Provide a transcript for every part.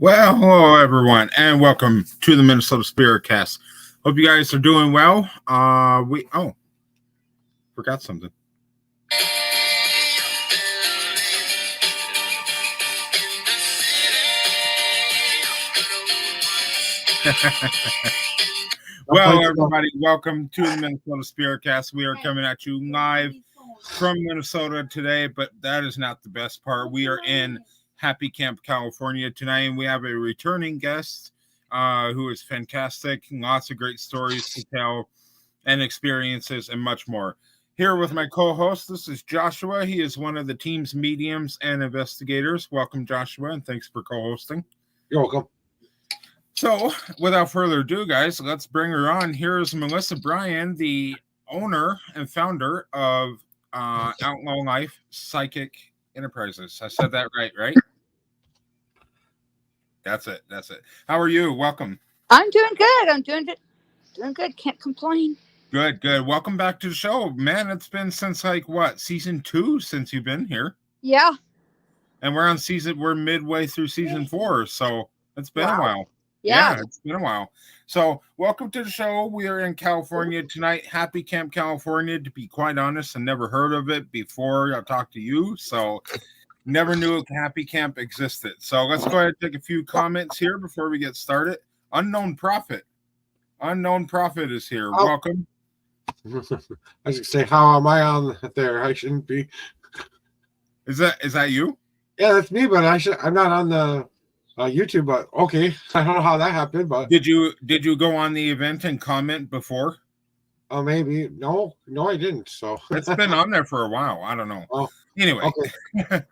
Well, hello everyone, and welcome to the MNSpiritCast. Hope you guys are doing well. Forgot something. Well, everybody, welcome to the MNSpiritCast. We are coming at you live from Minnesota today, but that is not the best part. We are in Happy Camp, California tonight, and we have a returning guest who is fantastic. Lots of great stories to tell and experiences and much more. Here with my co-host, this is Joshua. He is one of the team's mediums and investigators. Welcome, Joshua, and thanks for co-hosting. You're welcome. So, without further ado, guys, let's bring her on. Here's Melissa Bryan, the owner and founder of Outlaw Life Psychic Enterprises. I said that right? That's it. How are you? Welcome. I'm doing good. Doing good. Can't complain. Good. Welcome back to the show, man. It's been since season 2 since you've been here. Yeah. And we're midway through season 4, so it's been a while. Yeah, it's been a while. So, welcome to the show. We are in California tonight, Happy Camp, California. To be quite honest, I never heard of it before I talked to you, so never knew Happy Camp existed. So, let's go ahead and take a few comments here before we get started. Unknown Prophet is here. Oh. Welcome. I should say, how am I on there? I shouldn't be. Is that you? Yeah, that's me, but I'm not on the YouTube. But okay, I don't know how that happened. But did you go on the event and comment before? Oh, maybe. No, I didn't. So it's been on there for a while. I don't know. Oh, anyway, okay.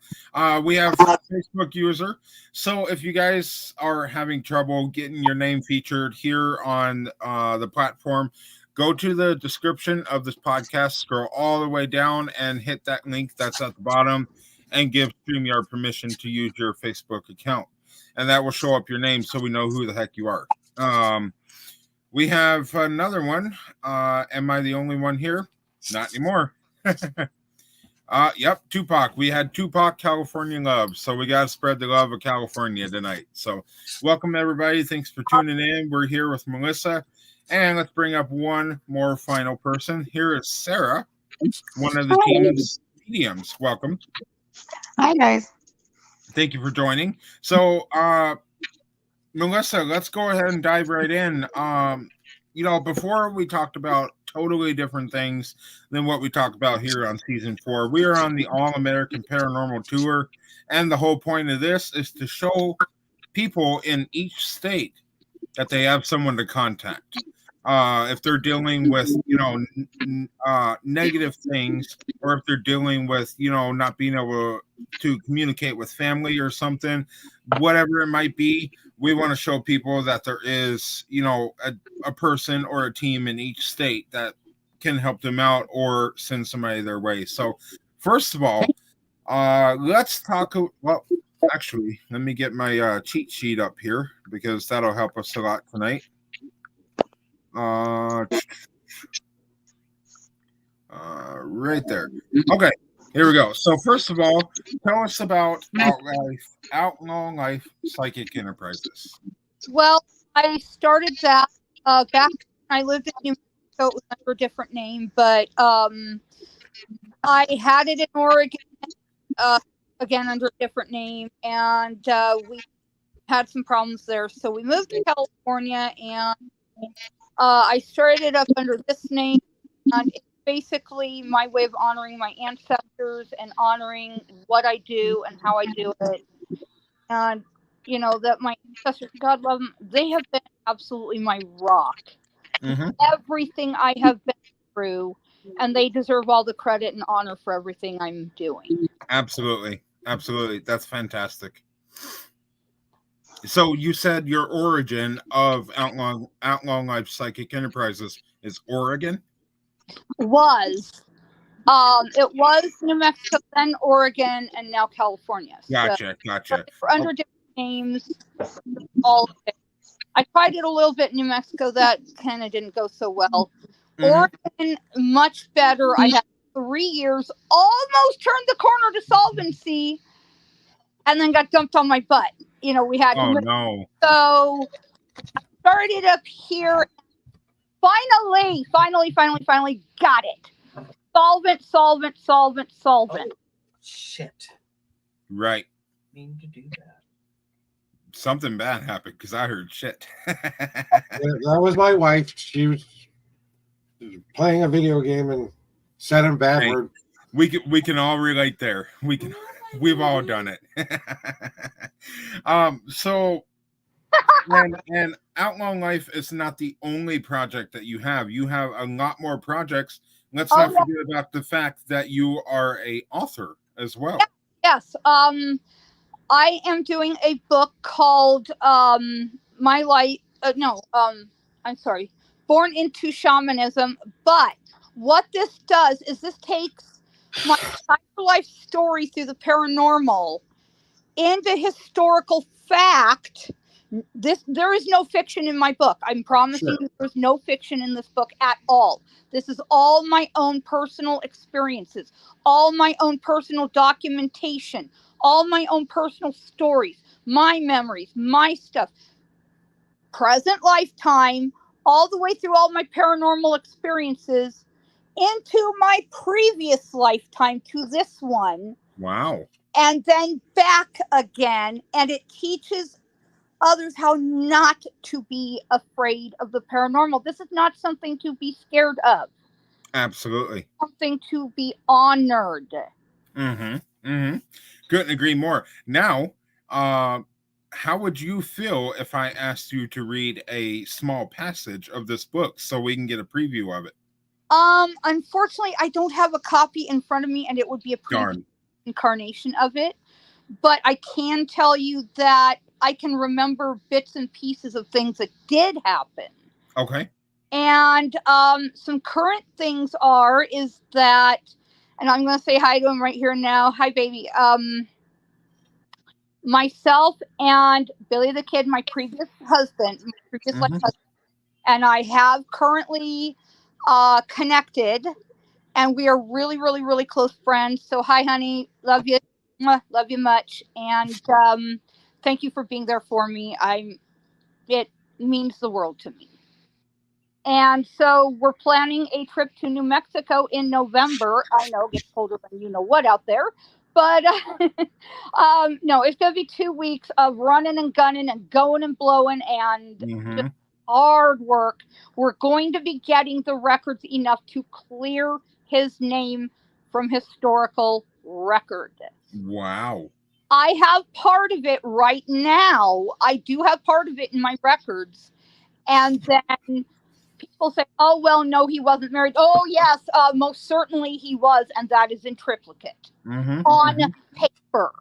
We have a Facebook user. So if you guys are having trouble getting your name featured here on the platform, go to the description of this podcast, scroll all the way down, and hit that link that's at the bottom, and give StreamYard permission to use your Facebook account, and that will show up your name so we know who the heck you are. We have another one. Am I the only one here? Not anymore. Yep, Tupac. We had Tupac, California Love. So we got to spread the love of California tonight. So welcome, everybody. Thanks for tuning in. We're here with Melissa. And let's bring up one more final person. Here is Sarah, one of the team's mediums. Welcome. Hi, guys. Thank you for joining. So, Melissa, let's go ahead and dive right in. Before we talked about totally different things than what we talked about here on season 4, we are on the ALL American Paranormal Tour, and the whole point of this is to show people in each state that they have someone to contact. If they're dealing with, negative things, or if they're dealing with, not being able to communicate with family or something, whatever it might be, we want to show people that there is, a person or a team in each state that can help them out or send somebody their way. So first of all, let's talk. Well, actually, let me get my cheat sheet up here because that'll help us a lot tonight. Right there. Okay, here we go. So first of all, tell us about Outlaw Life Psychic Enterprises. Well, I started that back when I lived in New Mexico. It was under a different name, but I had it in Oregon, again under a different name, and we had some problems there. So we moved to California, and I started it up under this name, and it's basically my way of honoring my ancestors and honoring what I do and how I do it. And, that my ancestors, God love them, they have been absolutely my rock. Mm-hmm. Everything I have been through, and they deserve all the credit and honor for everything I'm doing. Absolutely. That's fantastic. So you said your origin of Outlaw Life Psychic Enterprises is Oregon? It was New Mexico, then Oregon, and now California. Gotcha. We're under different names. All of it. I tried it a little bit in New Mexico. That kind of didn't go so well. Mm-hmm. Oregon, much better. I had 3 years, almost turned the corner to solvency. and then got dumped on my butt. We had Oh no. So I started up here. Finally got it. Solvent. Shit. Right. Mean to do that. Something bad happened because I heard shit. That was my wife. She was playing a video game and said a bad word. We can all relate there. We've all done it. So and Outlaw Life is not the only project that you have. You have a lot more projects. Let's not forget about the fact that you are a author as well. Yes. I am doing a book called My Life. I'm sorry, Born into Shamanism. But what this does is this takes my entire life story through the paranormal into historical fact. There is no fiction in my book. I'm promising there's no fiction in this book at all. This is all my own personal experiences, all my own personal documentation, all my own personal stories, my memories, my stuff, present lifetime, all the way through all my paranormal experiences into my previous lifetime to this one. Wow. And then back again. And it teaches others how not to be afraid of the paranormal. This is not something to be scared of. Absolutely. Something to be honored. Couldn't agree more. Now, how would you feel if I asked you to read a small passage of this book so we can get a preview of it? Unfortunately, I don't have a copy in front of me, and it would be a previous incarnation of it. But I can tell you that I can remember bits and pieces of things that did happen. Okay. And some current things is that, and I'm going to say hi to him right here now. Hi, baby. Myself and Billy the Kid, my previous husband, life husband, and I have currently connected, and we are really, really, really close friends. So hi, honey. Love you. Love you much. And thank you for being there for me. It means the world to me. And so we're planning a trip to New Mexico in November. I know it gets colder than you know what out there. But no, it's going to be 2 weeks of running and gunning and going and blowing and just hard work. We're going to be getting the records enough to clear his name from historical record. Wow. I have part of it right now. I do have part of it in my records. And then people say, oh, well, no, he wasn't married. Oh, yes, most certainly he was. And that is in triplicate on paper.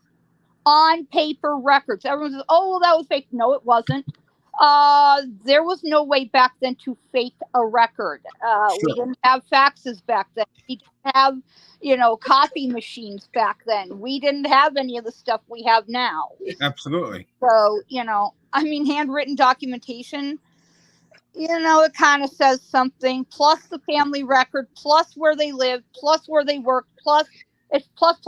On paper records. Everyone says, oh, well, that was fake. No, it wasn't. There was no way back then to fake a record. We didn't have faxes back then. We didn't have, copy machines back then. We didn't have any of the stuff we have now. Absolutely. So, handwritten documentation, it kind of says something, plus the family record, plus where they live, plus where they work, plus it's plus.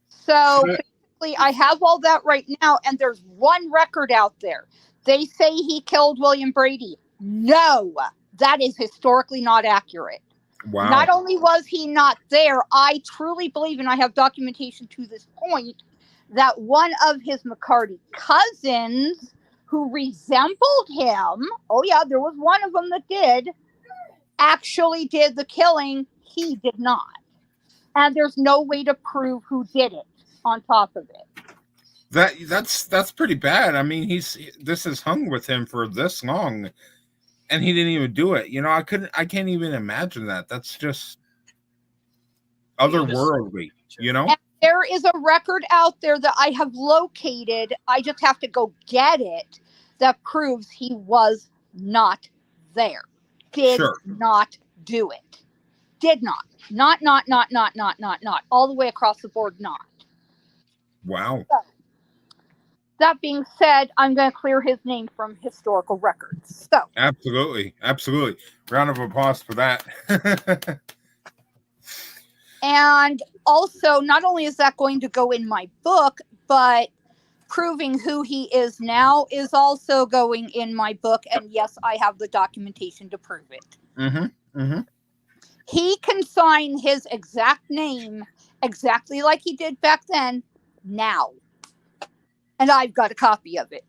So basically I have all that right now, and there's one record out there. They say he killed William Brady. No, that is historically not accurate. Wow. Not only was he not there, I truly believe, and I have documentation to this point, that one of his McCarty cousins who resembled him, oh yeah, there was one of them that actually did the killing. He did not. And there's no way to prove who did it on top of it. That's pretty bad. I mean, this has hung with him for this long, and he didn't even do it. I can't even imagine that. That's just otherworldly, And there is a record out there that I have located. I just have to go get it. That proves he was not there. Did not do it. Did not. Not. All the way across the board, not. Wow. So, that being said, I'm going to clear his name from historical records. So Absolutely. Round of applause for that. And also, not only is that going to go in my book, but proving who he is now is also going in my book. And yes, I have the documentation to prove it. Mm-hmm. Mm-hmm. He can sign his exact name exactly like he did back then now. And I've got a copy of it.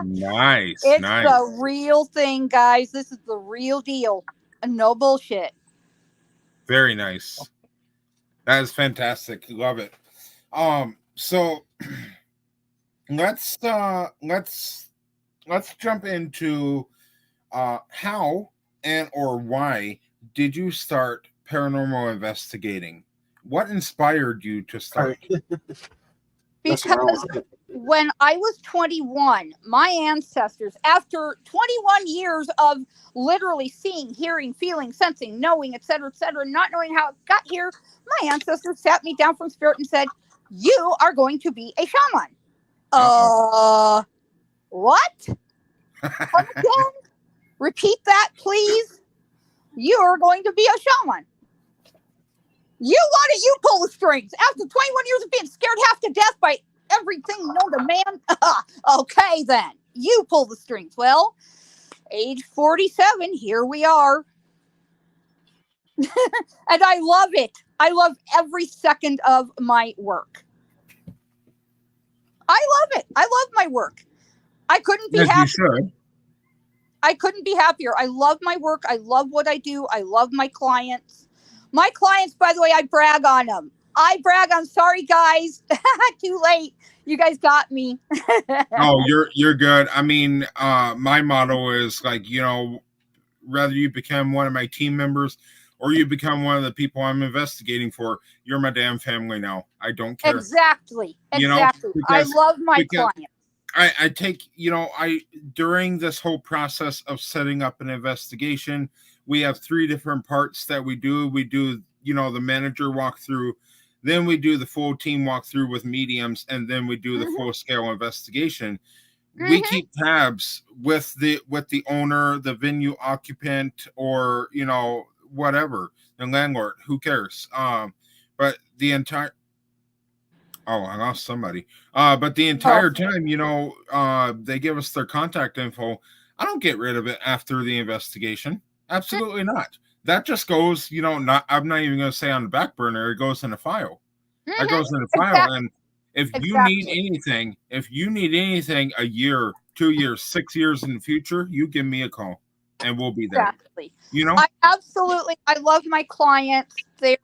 Nice. It's Nice. the real thing, guys. This is the real deal. No bullshit. Very nice. That is fantastic. Love it. So let's jump into how and or why did you start paranormal investigating? What inspired you to start? Because when I was 21, my ancestors, after 21 years of literally seeing, hearing, feeling, sensing, knowing, etc., not knowing how it got here, my ancestors sat me down from spirit and said, "You are going to be a shaman." What? Come again? Repeat that, please. You are going to be a shaman. Why don't you pull the strings? After 21 years of being scared half to death by everything known to man, okay then, you pull the strings. Well, age 47, here we are. And I love it. I love every second of my work. I love it. I love my work. I couldn't be happier. I couldn't be happier. I love my work. I love what I do. I love my clients. My clients, by the way, I brag on them. I'm sorry, guys. Too late. You guys got me. Oh, you're good. I mean, my motto is like, whether you become one of my team members or you become one of the people I'm investigating for, you're my damn family now. I don't care. Exactly. I love my clients. I take, during this whole process of setting up an investigation, we have 3 different parts that we do. We do, the manager walkthrough, then we do the full team walkthrough with mediums, and then we do the full scale investigation. We keep tabs with the owner, the venue occupant, or, whatever, the landlord, who cares? But the entire, oh, I lost somebody. But the entire time, they give us their contact info. I don't get rid of it after the investigation. Absolutely not. That just goes, I'm not even going to say on the back burner. It goes in a file. It goes in a file. And if you need anything, a year, 2 years, 6 years in the future, you give me a call and we'll be there. Exactly. I love my clients. They're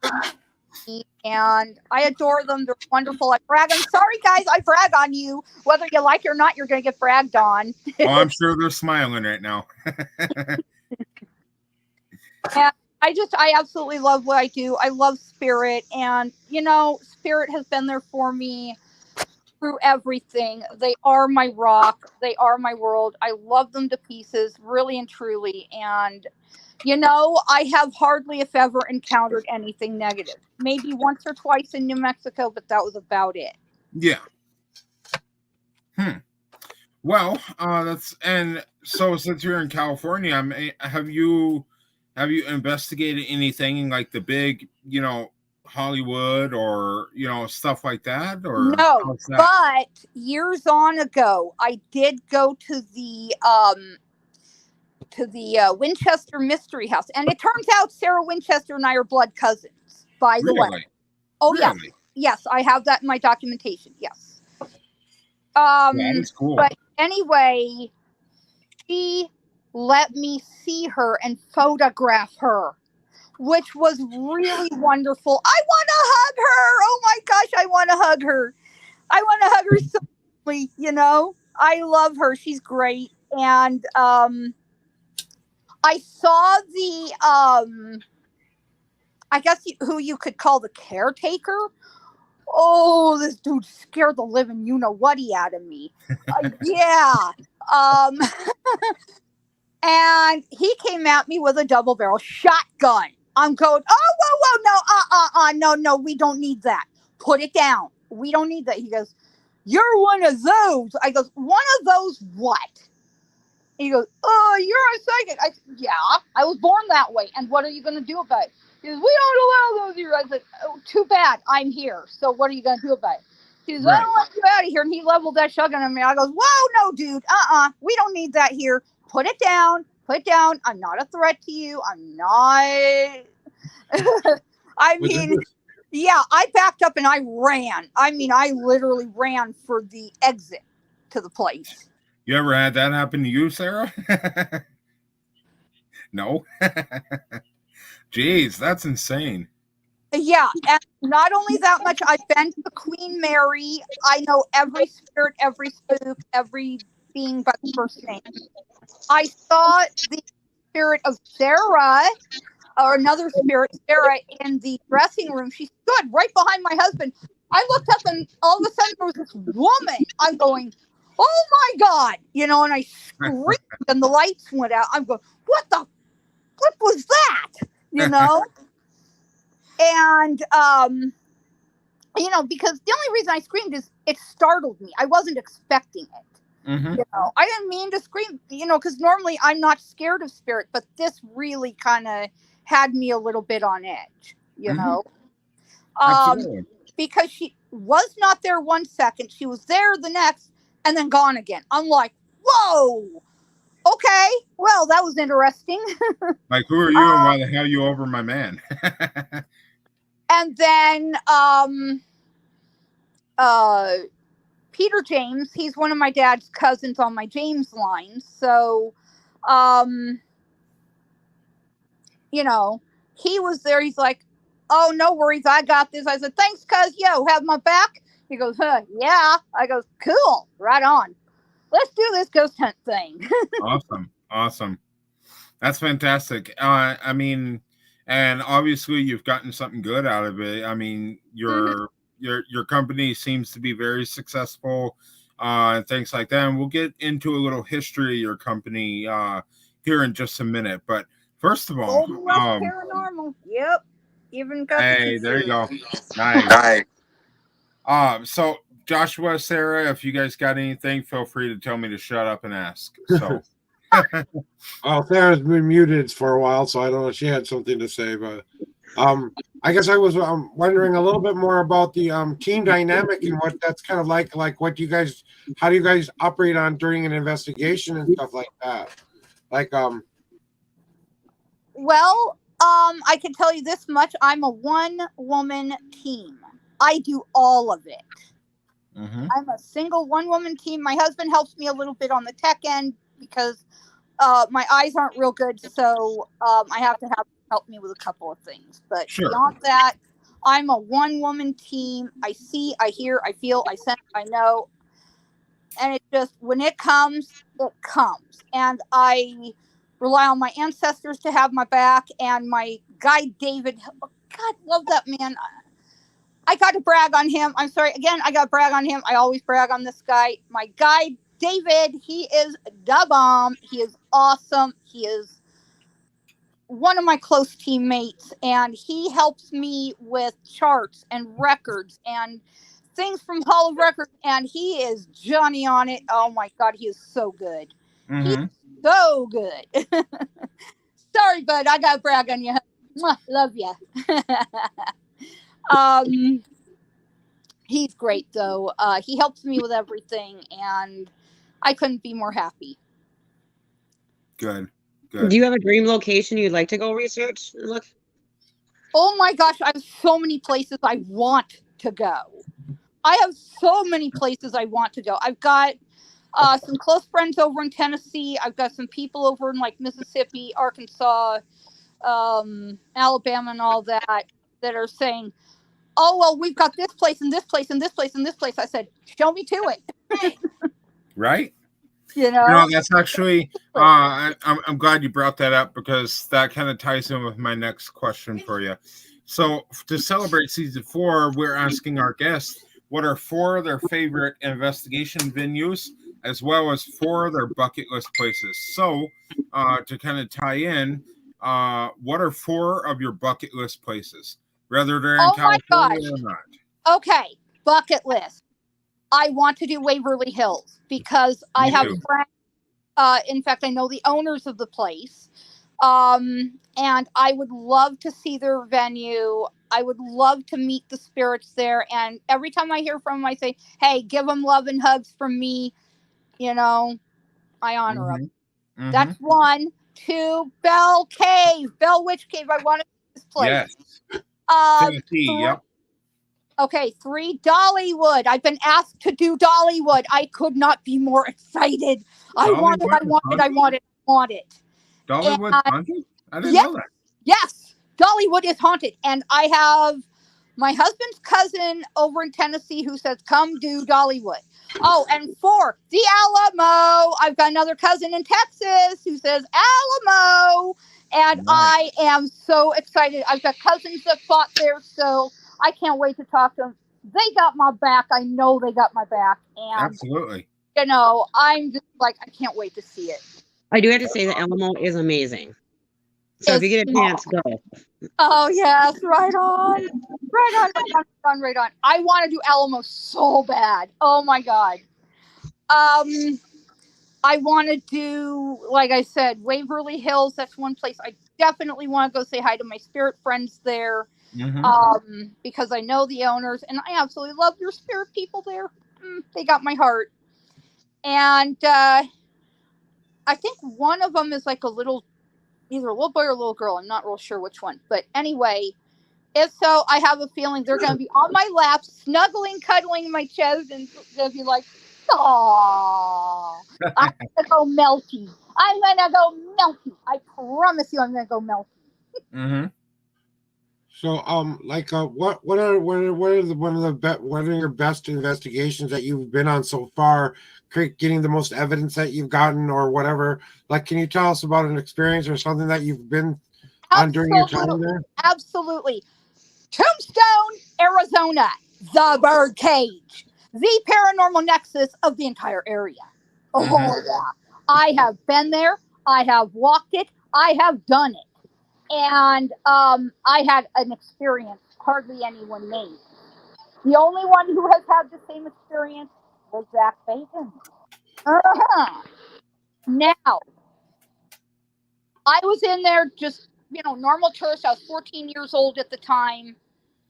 and I adore them. They're wonderful. I brag. I'm sorry, guys. I brag on you. Whether you like it or not, you're going to get bragged on. Oh, I'm sure they're smiling right now. And I absolutely love what I do. I love spirit. And, spirit has been there for me through everything. They are my rock. They are my world. I love them to pieces, really and truly. And, I have hardly, if ever, encountered anything negative. Maybe once or twice in New Mexico, but that was about it. Yeah. Well, so since you're in California, have you investigated anything in like the big, Hollywood or stuff like that? Or no, but years on ago, I did go to the Winchester Mystery House, and it turns out Sarah Winchester and I are blood cousins. By the way, really? Yes, I have that in my documentation. Yes. That is cool. But anyway, she let me see her and photograph her, which was really wonderful. I want to hug her. Oh my gosh, I want to hug her. I want to hug her so much, I love her. She's great. And I saw the I guess who you could call the caretaker. Oh, this dude scared the living you-know-what-he out of me. Yeah. And he came at me with a double-barrel shotgun. I'm going, whoa, no, we don't need that. Put it down. We don't need that. He goes, you're one of those. I goes, one of those what? He goes, oh, you're a psychic. I said, yeah, I was born that way. And what are you going to do about it? He goes, we don't allow those here. I said, too bad. I'm here. So what are you going to do about it? He says, I Right. don't want you out of here. And he leveled that shotgun at me. I goes, whoa, no, dude. We don't need that here. Put it down. Put it down. I'm not a threat to you. I'm not. I mean, yeah, I backed up and I ran. I mean, I literally ran for the exit to the place. You ever had that happen to you, Sarah? No. Jeez, that's insane. Yeah, and not only that much, I've been to the Queen Mary. I know every spirit, every spook, every being by the first name. I saw the spirit of Sarah, or another spirit, Sarah, in the dressing room. She stood right behind my husband. I looked up and all of a sudden there was this woman. I'm going, oh my God, you know, and I screamed and the lights went out. I'm going, what was that? You know? And, you know, because the only reason I screamed is it startled me. I wasn't expecting it. Mm-hmm. You know, I didn't mean to scream, you know, because normally I'm not scared of spirit, but this really kind of had me a little bit on edge, you know, Absolutely. because she was not there 1 second. She was there the next and then gone again. I'm like, whoa, okay, well, that was interesting. Like, who are you and why the hell are you over my man? And then Peter James, he's one of my dad's cousins on my James line. So, you know, he was there. He's like, oh, no worries. I got this. I said, thanks, cuz. Yo, have my back? He goes, yeah. I goes, cool. Right on. Let's do this ghost hunt thing. Awesome. That's fantastic. I mean, and obviously you've gotten something good out of it. I mean, your company seems to be very successful, and things like that. And we'll get into a little history of your company here in just a minute. But first of all, Old West Paranormal. Yep. Even got hey, there you go. Nice. So Joshua, Sarah, if you guys got anything, feel free to tell me to shut up and ask. So. Well, Sarah's been muted for a while, so I don't know if she had something to say, but I guess I was wondering a little bit more about the team dynamic and what that's kind of like what you guys, how do you guys operate on during an investigation and stuff like that? Like, well, I can tell you this much. I'm a one-woman team. I do all of it. Mm-hmm. I'm a single one-woman team. My husband helps me a little bit on the tech end because my eyes aren't real good, so I have to have help me with a couple of things. But beyond that, I'm a one-woman team. I see, I hear, I feel, I sense, I know. And it just, when it comes, it comes. And I rely on my ancestors to have my back, and my guide, David. Oh, God, love that man. I got to brag on him. I'm sorry. Again, I got to brag on him. I always brag on this guy. My guide, David, he is da bomb. He is awesome. He is one of my close teammates, and he helps me with charts and records and things from Hall of Records, and he is Johnny on it. Oh my God, he is so good. Mm-hmm. He's so good. Sorry, bud, I got to brag on you. Mwah, love you. He's great though. He helps me with everything, and I couldn't be more happy. Good. Do you have a dream location you'd like to go research and look? Oh my gosh, I have so many places I want to go. I have so many places I want to go. I've got some close friends over in Tennessee. I've got some people over in like Mississippi, Arkansas, Alabama, and all that are saying, oh, well, we've got this place and this place and this place and this place. I said, show me to it. Right? You know? No, that's actually, I'm glad you brought that up, because that kind of ties in with my next question for you. So to celebrate season 4, we're asking our guests what are 4 of their favorite investigation venues, as well as 4 of their bucket list places. So to kind of tie in, what are 4 of your bucket list places, whether they're in California or not? Okay, bucket list. I want to do Waverly Hills because I have friends. In fact, I know the owners of the place. And I would love to see their venue. I would love to meet the spirits there. And every time I hear from them, I say, hey, give them love and hugs from me. You know, I honor them. Mhm. That's 1. 2, Bell Cave, Bell Witch Cave. I want to see this place. Yes. Tennessee, yep. Okay, 3, Dollywood. I've been asked to do Dollywood. I could not be more excited. I want it. Dollywood haunted? I didn't know that. Yes, Dollywood is haunted. And I have my husband's cousin over in Tennessee who says, come do Dollywood. Oh, and 4, the Alamo. I've got another cousin in Texas who says Alamo. And I am so excited. I've got cousins that fought there, so I can't wait to talk to them. They got my back. I know they got my back. And, absolutely. You know, I'm just like, I can't wait to see it. I do have to say that Alamo is amazing. So if you get a chance, go. Oh, yes. Right on. I want to do Alamo so bad. Oh, my God. I want to do, like I said, Waverly Hills. That's one place I definitely want to go say hi to my spirit friends there. Because I know the owners and I absolutely love your spirit people there. They got my heart. And I think one of them is like either a little boy or a little girl. I'm not real sure which one. But anyway, if so, I have a feeling they're going to be on my lap, snuggling, cuddling my chest, and they'll be like, "Aww, I'm gonna go melty. I promise you, I'm gonna go melty." So, what are your best investigations that you've been on so far? Getting the most evidence that you've gotten, or whatever. Like, can you tell us about an experience or something that you've been on during your time there? Absolutely. Tombstone, Arizona, the bird cage, the paranormal nexus of the entire area. Oh yeah, I have been there. I have walked it. I have done it. And I had an experience hardly anyone made. The only one who has had the same experience was Zach Bacon. Now, I was in there just, normal tourist. I was 14 years old at the time.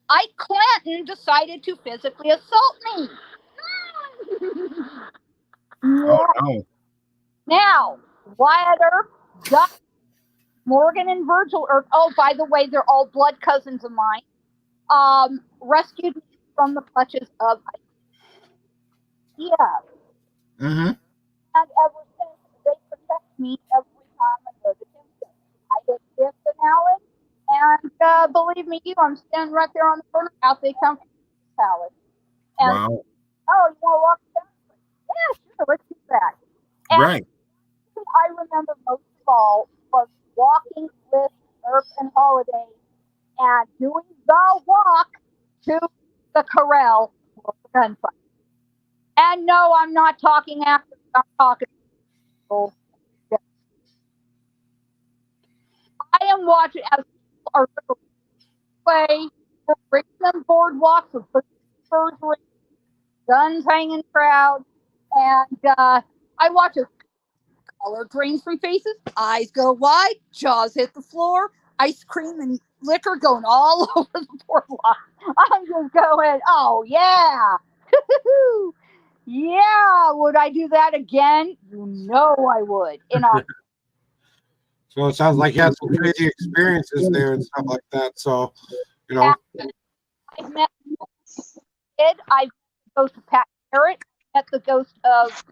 Ike Clanton decided to physically assault me. Oh, no. Now, Wyatt Earp, Morgan and Virgil Earp, oh, by the way, they're all blood cousins of mine, rescued me from the clutches of Ike. Yeah. And ever since, they protect me every time I go to Kingston. I get gifts and Alan, and believe me, I'm standing right there on the corner out. They come from the palace. And, wow. Oh, you want to walk down? Yeah, sure, let's do that. And right. I remember most of all was walking with Earp and Holiday and doing the walk to the corral for the gunfight. And no, I'm not talking actors, I'm talking people. I am watching as people are way, bringing them boardwalks with furs, guns hanging crowd, and I watch as color drains from faces, eyes go wide, jaws hit the floor, ice cream and liquor going all over the boardwalk. I'm just going, oh yeah, yeah. Would I do that again? You know I would. So it sounds like you had some crazy experiences there and stuff like that. So, I've met I've met the ghost of Pat Garrett, met the ghost of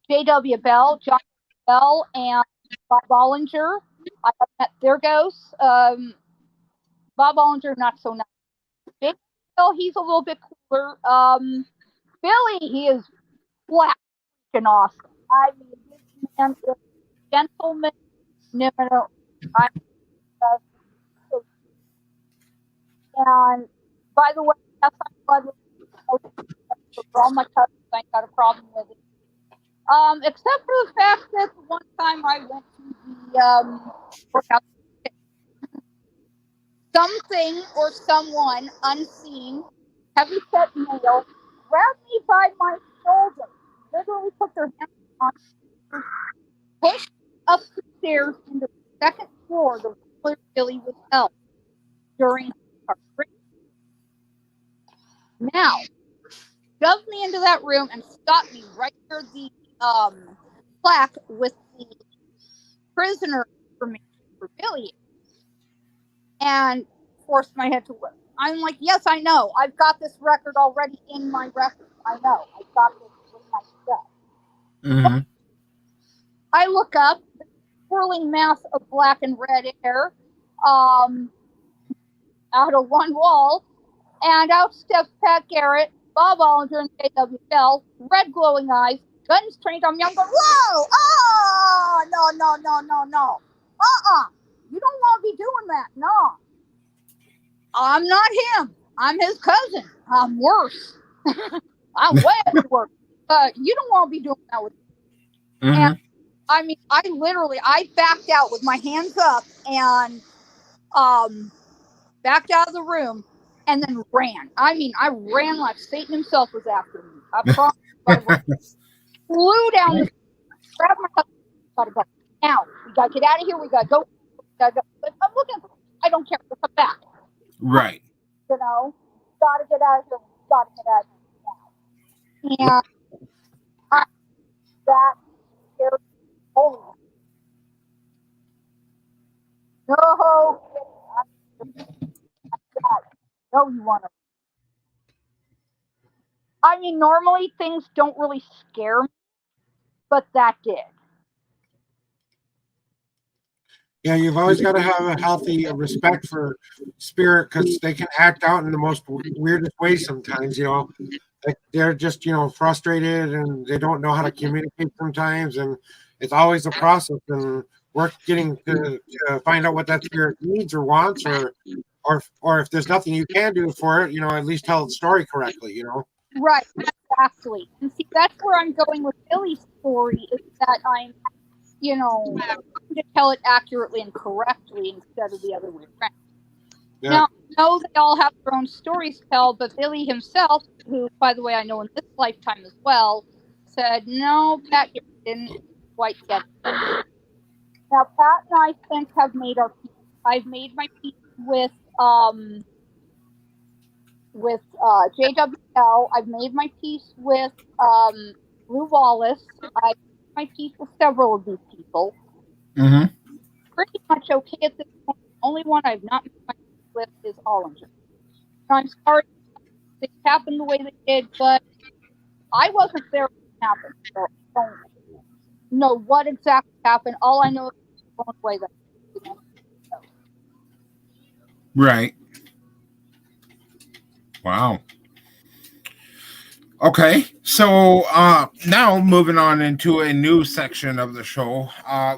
J.W. Bell, John Bell, and Bob Bollinger. I have met their ghosts. Bob Bollinger, not so nice. Big Bill, he's a little bit cooler. Billy, he is flat freaking awesome. I mean, this man is a gentleman. No. And by the way, yes, I'm glad for all my cousins. I ain't got a problem with it. Except for the fact that the one time I went to the workout, something or someone unseen, heavy set male, grabbed me by my shoulder, literally put their hands on me, pushed up the stairs into the second floor where Billy was held. during incarceration. Now, shoved me into that room and stopped me right near the plaque with the prisoner information for Billy and forced my head to look. I'm like, yes, I know. I've got this record already in my record. I know. I've got this with my stuff. Mm-hmm. I look up, the swirling mass of black and red hair out of one wall, and out steps Pat Garrett, Bob Ollinger, and JWL, red glowing eyes, guns trained on me. I'm going, whoa! Oh! No. You don't want to be doing that. No. I'm not him. I'm his cousin. I'm worse. I'm way worse. You don't want to be doing that with me. Mm-hmm. And I mean, I backed out with my hands up and backed out of the room and then ran. I mean, I ran like Satan himself was after me. I promise I flew down the street, grabbed my husband, gotta go. Now, we gotta get out of here, we gotta go. But I'm looking for I don't care, we'll come back. Right. You know, gotta get out of here, gotta get out of here now. And that scared me. Holy no, no, you want to. I mean, normally things don't really scare me, but that did. Yeah, you've always got to have a healthy respect for spirit because they can act out in the most weirdest ways sometimes, you know. Like they're just, you know, frustrated and they don't know how to communicate sometimes. And it's always a process and work getting to find out what that spirit needs or wants or if there's nothing you can do for it, you know, at least tell the story correctly, you know. Right, exactly. And see, that's where I'm going with Billy's story is that I'm, you know, trying to tell it accurately and correctly instead of the other way around. Yeah. Now, I know they all have their own stories to tell, but Billy himself, who, by the way, I know in this lifetime as well, said, no, Pat didn't quite get it. Now, Pat and I since have made our peace. I've made my peace with JWL. I've made my peace with Lou Wallace. I've made my peace with several of these people. Mm-hmm. Pretty much okay at this point. The only one I've not made my peace with is Ollinger. I'm sorry things happened the way they did, but I wasn't there when it happened, so I don't know what exactly happened. All I know is the way that. Right. Wow. Okay, so now moving on into a new section of the show,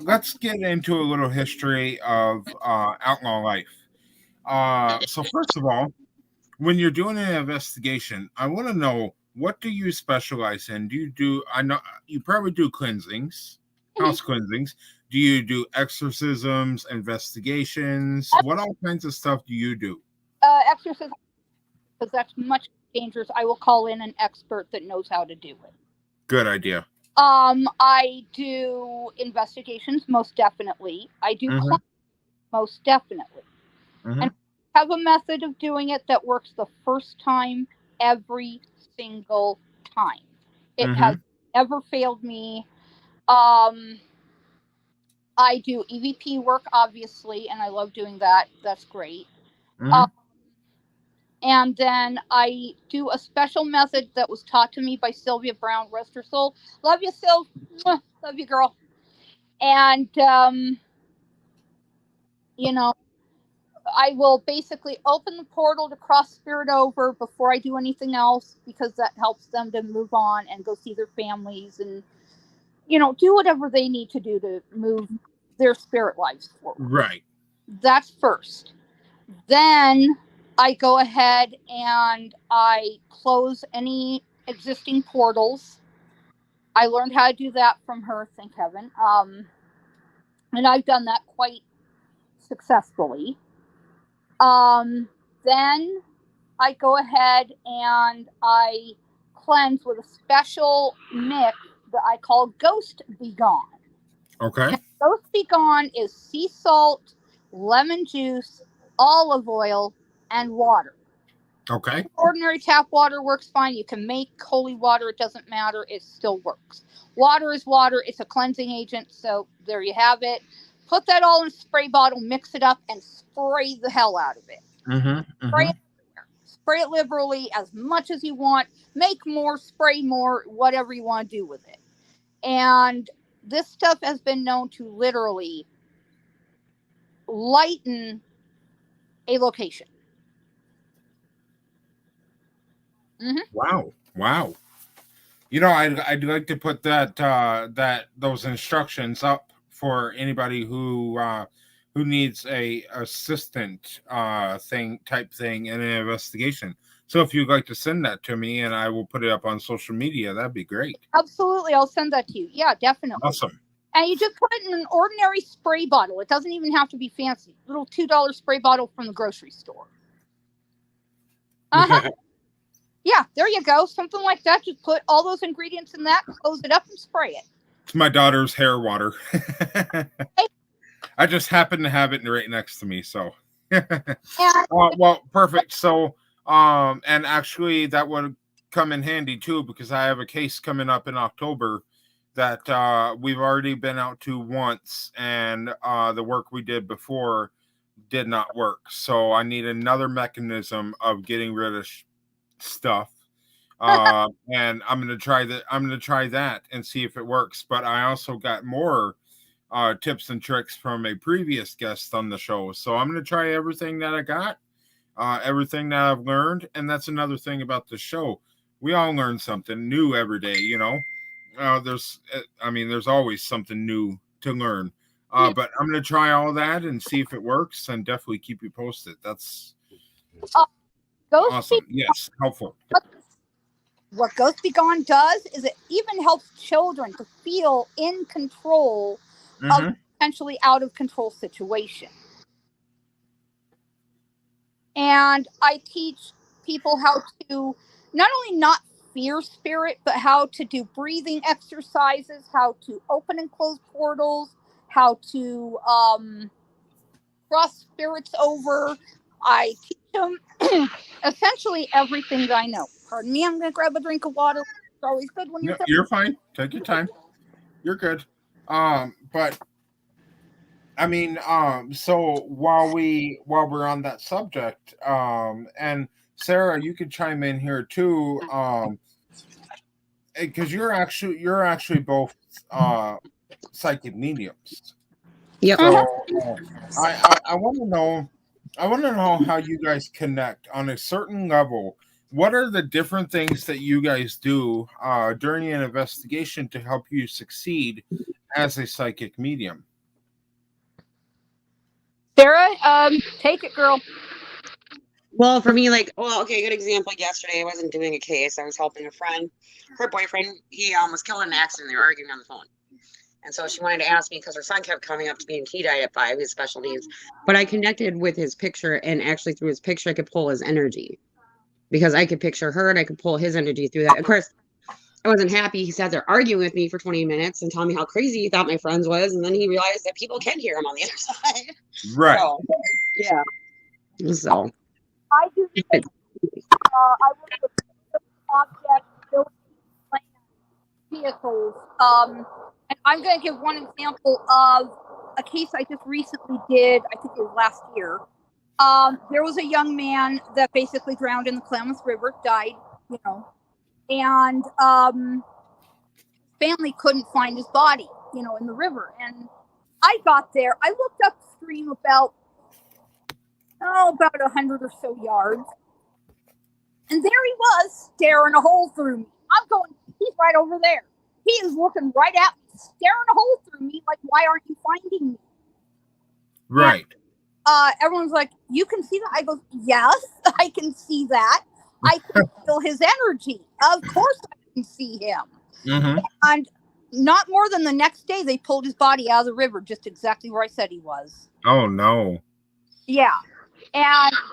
let's get into a little history of Outlaw Life. So first of all, when you're doing an investigation, I want to know, what do you specialize in? I know you probably do cleansings, house cleansings. Do you do exorcisms, investigations? What all kinds of stuff do you do? Exorcism, because that's much dangerous. I will call in an expert that knows how to do it. Good idea. I do investigations, most definitely. I do cleansings, most definitely. And I have a method of doing it that works the first time, every single time. It has never failed me. I do EVP work, obviously, and I love doing that. That's great. And then I do a special method that was taught to me by Sylvia Brown, rest her soul. Love you, Syl. Love you, girl. And, you know, I will basically open the portal to cross spirit over before I do anything else, because that helps them to move on and go see their families and, you know, do whatever they need to do to move their spirit lives forward. Right. That's first. Then I go ahead and I close any existing portals. I learned how to do that from her, thank heaven. And I've done that quite successfully. Then I go ahead and I cleanse with a special mix that I call Ghost Be Gone. Okay. And Ghost Be Gone is sea salt, lemon juice, olive oil, and water. Okay. Ordinary tap water works fine. You can make holy water. It doesn't matter. It still works. Water is water. It's a cleansing agent. So there you have it. Put that all in a spray bottle, mix it up, and spray the hell out of it. Spray it everywhere. Spray it liberally as much as you want. Make more, spray more, whatever you want to do with it. And this stuff has been known to literally lighten a location. Wow. You know, I'd like to put those instructions up for anybody who needs a assistant type thing in an investigation. So if you'd like to send that to me, and I will put it up on social media, that'd be great. Absolutely, I'll send that to you. Yeah, definitely. Awesome. And you just put it in an ordinary spray bottle. It doesn't even have to be fancy. Little $2 spray bottle from the grocery store. Yeah, there you go. Something like that. Just put all those ingredients in that, close it up, and spray it. It's my daughter's hair water. I just happen to have it right next to me, so. Well, perfect. So, and actually, that would come in handy too, because I have a case coming up in October that we've already been out to once, and the work we did before did not work. So I need another mechanism of getting rid of stuff, and I'm gonna try that and see if it works. But I also got more tips and tricks from a previous guest on the show, so I'm gonna try everything that I got, everything that I've learned. And that's another thing about the show, we all learn something new every day, you know. There's always something new to learn, but I'm gonna try all that and see if it works, and definitely keep you posted. That's awesome. Yes, helpful. What Ghost Be Gone does is it even helps children to feel in control of a potentially out of control situation. And I teach people how to not only not fear spirit, but how to do breathing exercises, how to open and close portals, how to cross spirits over. I teach them essentially everything that I know. Pardon me, I'm going to grab a drink of water. It's always good when you're... You're fine. Take your time. You're good. But I mean, so while we're on that subject, and Sarah, you could chime in here too, because you're actually both psychic mediums. Yep. So I want to know. I want to know how you guys connect on a certain level. What are the different things that you guys do during an investigation to help you succeed as a psychic medium? Sarah, take it, girl. Well, for me, okay, good example. Yesterday, I wasn't doing a case. I was helping a friend. Her boyfriend, he was killed in an accident. They were arguing on the phone. And so she wanted to ask me because her son kept coming up to me, and he died at 5, his special needs. But I connected with his picture, and actually through his picture, I could pull his energy. Because I could picture her, and I could pull his energy through that. Of course, I wasn't happy. He sat there arguing with me for 20 minutes and telling me how crazy he thought my friends was. And then he realized that people can hear him on the other side. Right. So, yeah. So. I do the same. I work with objects, buildings, vehicles. And I'm going to give one example of a case I just recently did. I think it was last year. There was a young man that basically drowned in the Klamath River, died, you know, and family couldn't find his body, you know, in the river. And I got there. I looked upstream about 100 or so yards. And there he was, staring a hole through me. I'm going, he's right over there. He is looking right at me, staring a hole through me, like, why aren't you finding me? Right. And, everyone's like, you can see that? I go, yes, I can see that. I can feel his energy. Of course I can see him. And not more than the next day, they pulled his body out of the river, just exactly where I said he was. Oh, no. Yeah.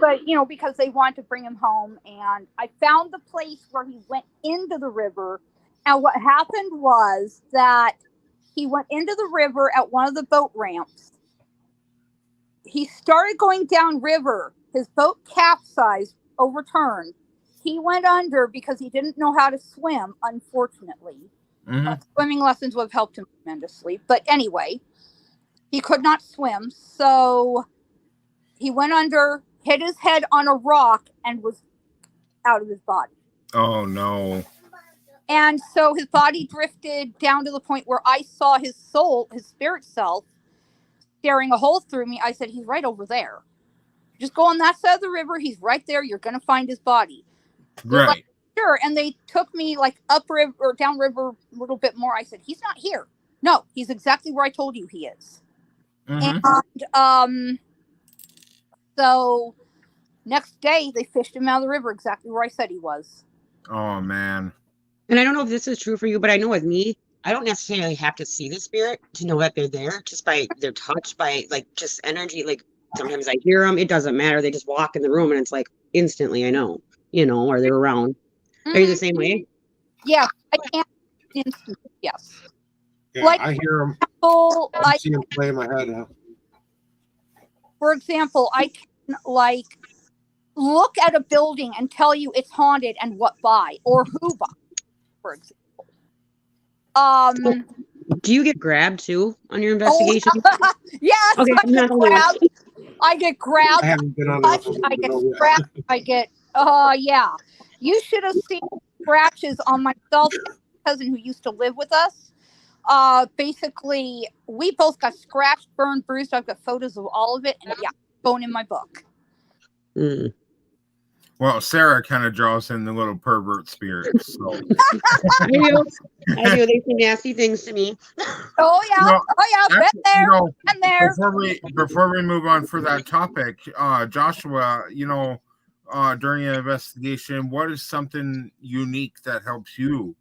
But, you know, because they wanted to bring him home, and I found the place where he went into the river. And what happened was that he went into the river at one of the boat ramps. he started going downriver. His boat capsized, overturned. He went under because he didn't know how to swim, unfortunately. Swimming lessons would have helped him tremendously. But anyway, he could not swim. So he went under, hit his head on a rock, and was out of his body. Oh, no. And so his body drifted down to the point where I saw his soul, his spirit self, staring a hole through me. I said, he's right over there. Just go on that side of the river. He's right there. You're going to find his body. They're Right. like, sure. And they took me like upriver or downriver a little bit more. I said, he's not here. No, he's exactly where I told you he is. And so next day they fished him out of the river exactly where I said he was. Oh, man. And I don't know if this is true for you, but I know with me, I don't necessarily have to see the spirit to know that they're there, just by their touch, by like just energy. Like sometimes I hear them, it doesn't matter. They just walk in the room and it's like instantly I know, or they're around. Are you the same way? Yeah, I can't instantly, yes. Yeah, Like, I hear them. I see them play in my head. For example, I can like look at a building and tell you it's haunted and what by or who by, for example. Do you get grabbed too on your investigation? Yes, Okay, I get grabbed. I get grabbed. I haven't been on Touched, I get scratched. I get yeah. You should have seen scratches on myself and my cousin who used to live with us. Basically, we both got scratched, burned, bruised. I've got photos of all of it, and yeah, going in my book. Mm. Well, Sarah kind of draws in the little pervert spirits. So. I do. They say nasty things to me. Oh yeah, been there, been there. Before we move on for that topic, Joshua, during an investigation, what is something unique that helps you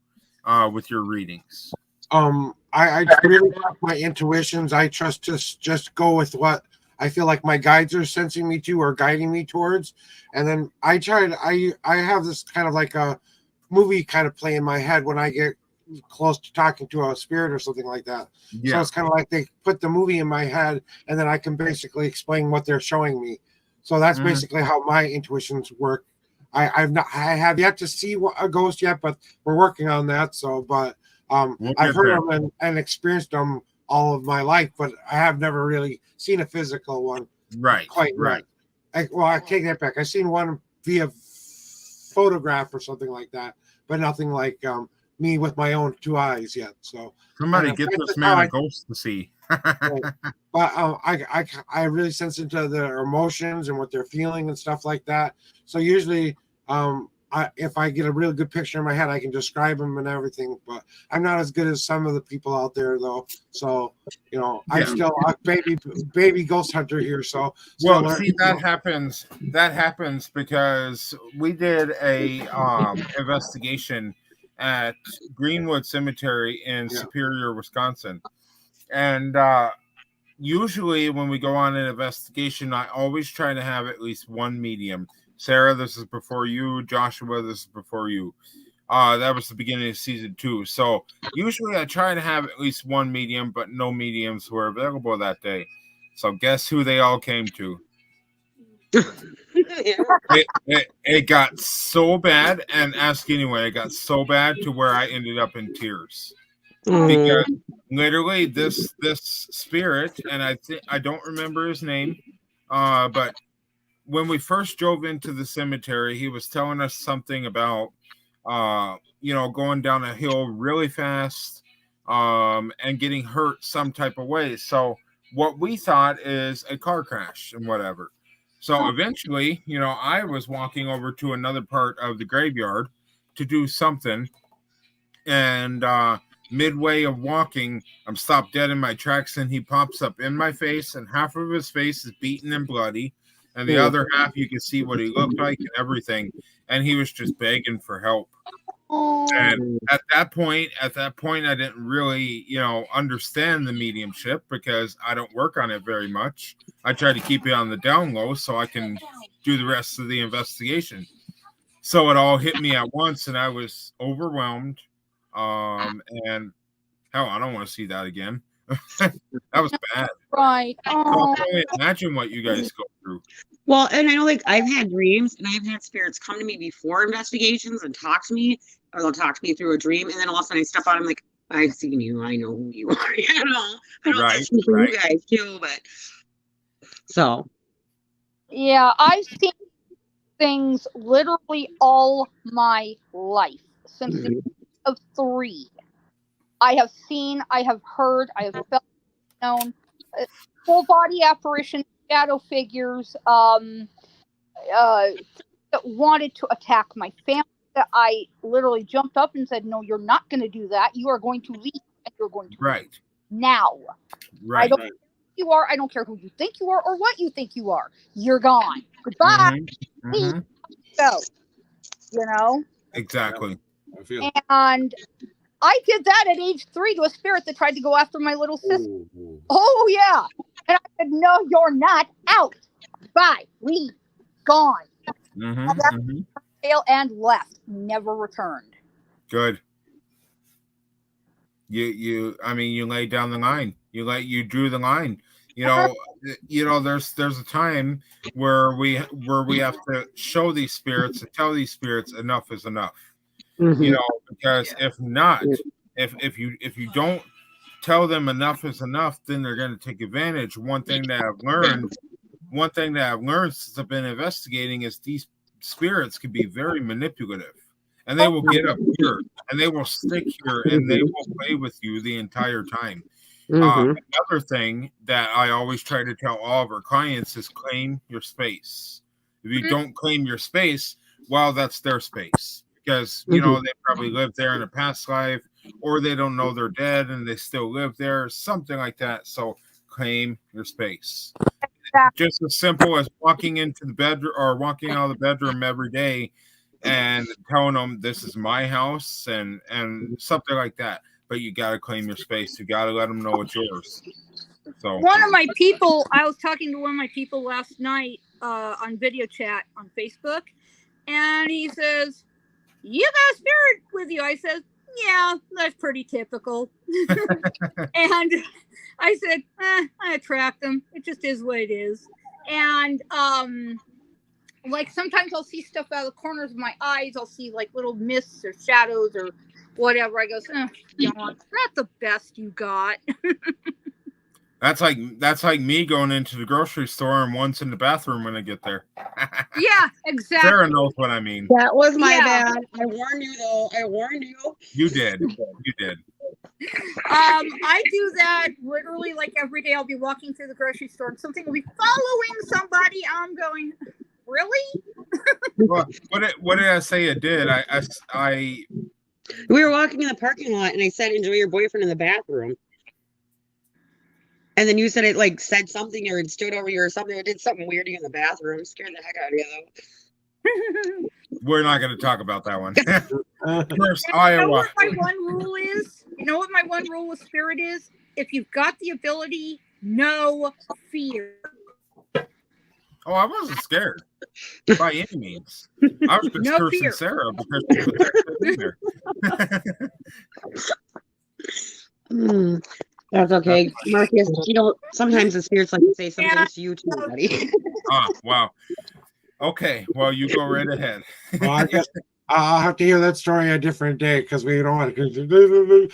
with your readings? I really trust my intuitions. I trust just go with what I feel like my guides are sensing me to or guiding me towards. And then I have this kind of like a movie kind of play in my head when I get close to talking to a spirit or something like that. Yeah. So it's kind of like they put the movie in my head and then I can basically explain what they're showing me. So that's basically how my intuitions work. I have yet to see a ghost yet, but we're working on that. So, but I've heard them and experienced them all of my life, but I have never really seen a physical one. Right. Quite right. I take that back. I've seen one via photograph or something like that, but nothing like me with my own two eyes yet. So somebody get this man a ghost to see. Right. But I really sense into their emotions and what they're feeling and stuff like that. So usually, if I get a real good picture in my head, I can describe them and everything. But I'm not as good as some of the people out there, though. So I'm still a baby ghost hunter here. So see, that happens. That happens because we did a investigation at Greenwood Cemetery in Superior, Wisconsin. And usually when we go on an investigation, I always try to have at least one medium. Sarah, this is before you. Joshua, this is before you. That was the beginning of season 2. So usually I try to have at least one medium, but no mediums were available that day. So guess who they all came to? It got so bad, and ask anyway, it got so bad to where I ended up in tears. Because literally this spirit, and I don't remember his name, but when we first drove into the cemetery, he was telling us something about going down a hill really fast and getting hurt some type of way. So what we thought is a car crash and whatever. So eventually, I was walking over to another part of the graveyard to do something, and midway of walking, I'm stopped dead in my tracks, and he pops up in my face, and half of his face is beaten and bloody, and the other half you can see what he looked like and everything, and he was just begging for help. And at that point, I didn't really, understand the mediumship because I don't work on it very much. I try to keep it on the down low so I can do the rest of the investigation. So it all hit me at once, and I was overwhelmed. And hell, I don't want to see that again. That was bad. Right. So Oh, I can only imagine what you guys go through. Well, and I know like I've had dreams and I've had spirits come to me before investigations and talk to me, or they'll talk to me through a dream, and then all of a sudden I step out, I'm like, I've seen you, I know who you are. You know, I don't Right, listen to right. you guys too, but so yeah. I've seen things literally all my life since the age of 3. I have seen, I have heard, I have felt, known, full body apparitions, shadow figures, that wanted to attack my family. That I literally jumped up and said, "No, you're not going to do that. You are going to leave, and you're going to leave Right. now. I Right. don't care who you are. I don't care who you think you are or what you think you are. You're gone. Goodbye. Mhm, Leave. mhm. Go." You know. Exactly. I feel. And I did that at age 3 to a spirit that tried to go after my little sister. Ooh. Oh yeah. And I said, "No, you're not out. Bye. Leave. Gone." Mhm, And that mhm. tail and left. Never returned. Good. I mean, you laid down the line. You drew the line. You know, there's a time where we have to show these spirits and tell these spirits enough is enough. You know, because if not, if you don't tell them enough is enough, then they're going to take advantage. One thing that I've learned since I've been investigating is these spirits can be very manipulative, and they will get up here and they will stick here and they will play with you the entire time. Another thing that I always try to tell all of our clients is claim your space. If you don't claim your space, well, that's their space, because you know they probably lived there in a past life, or they don't know they're dead and they still live there, something like that. So claim your space. Just as simple as walking into the bedroom or walking out of the bedroom every day and telling them this is my house and something like that. But you got to claim your space. You got to let them know it's yours. So one of my people, I was talking to one of my people last night on video chat on Facebook, and he says, "You got a spirit with you?" I said, "Yeah, that's pretty typical." And I said, I attract them. It just is what it is. And like sometimes I'll see stuff out of the corners of my eyes. I'll see like little mists or shadows or whatever. I go, not the best you got. that's like me going into the grocery store and once in the bathroom when I get there. Yeah, exactly. Sarah knows what I mean. That was my bad. I warned you though. I warned you. You did. You did. I do that literally like every day. I'll be walking through the grocery store and something will be following somebody. I'm going, really? Well, what did I say it did? I We were walking in the parking lot and I said, "Enjoy your boyfriend in the bathroom." And then you said it like said something or it stood over you or something. It did something weird to you in the bathroom. It scared the heck out of you though. We're not going to talk about that one. First, You know Iowa. what my one rule is? You know what my one rule with spirit is? If you've got the ability, no fear. Oh, I wasn't scared by any means. I was just No cursing fear. Sarah because she put that in there. That's okay. Marcus, you know, sometimes the spirits like to say something to you too, buddy. Oh, wow. Okay, well, you go right ahead. Well, I guess I'll have to hear that story a different day because we don't want to.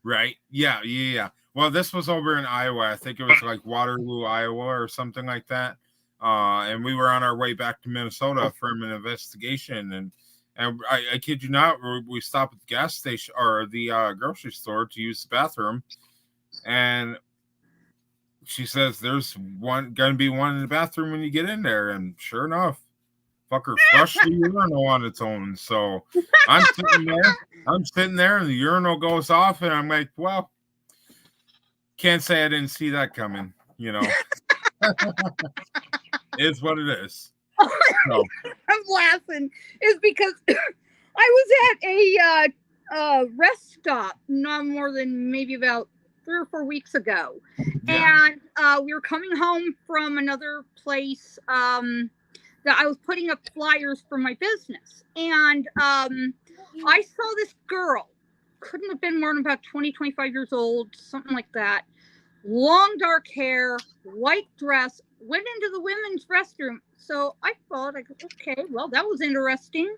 Right? Yeah. Well, this was over in Iowa. I think it was like Waterloo, Iowa, or something like that. And we were on our way back to Minnesota from an investigation, and I kid you not, we stopped at the gas station or the grocery store to use the bathroom, and she says there's gonna be one in the bathroom when you get in there, and sure enough, fucker flushed the urinal on its own. So I'm sitting there, and the urinal goes off, and I'm like, well, can't say I didn't see that coming, you know. It's what it is. So. I'm laughing is because I was at a rest stop not more than maybe about 3 or 4 weeks ago, and we were coming home from another place that I was putting up flyers for my business, and I saw this girl couldn't have been more than about 20, 25 years old, something like that. Long dark hair, white dress, went into the women's restroom. So I thought, okay, well, that was interesting.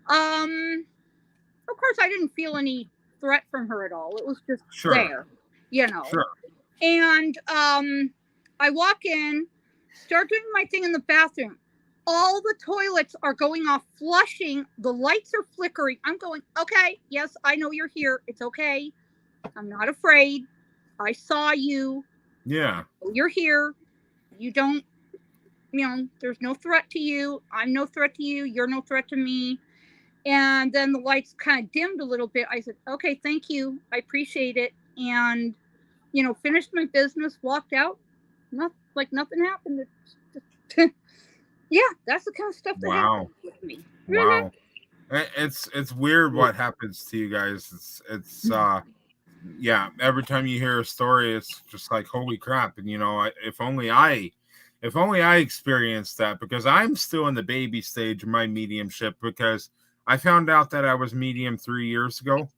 Of course, I didn't feel any threat from her at all. It was just there, you know. Sure. And I walk in, start doing my thing in the bathroom. All the toilets are going off, flushing. The lights are flickering. I'm going, okay, yes, I know you're here. It's okay. I'm not afraid. I saw you. Yeah. You're here. You don't, there's no threat to you. I'm no threat to you. You're no threat to me. And then the lights kind of dimmed a little bit. I said, okay, thank you. I appreciate it. And, finished my business, walked out. Like nothing happened. Yeah, that's the kind of stuff that happens with me. Wow. It's weird what happens to you guys. It's yeah, every time you hear a story, it's just like, holy crap. And if only I experienced that, because I'm still in the baby stage of my mediumship, because I found out that I was medium 3 years ago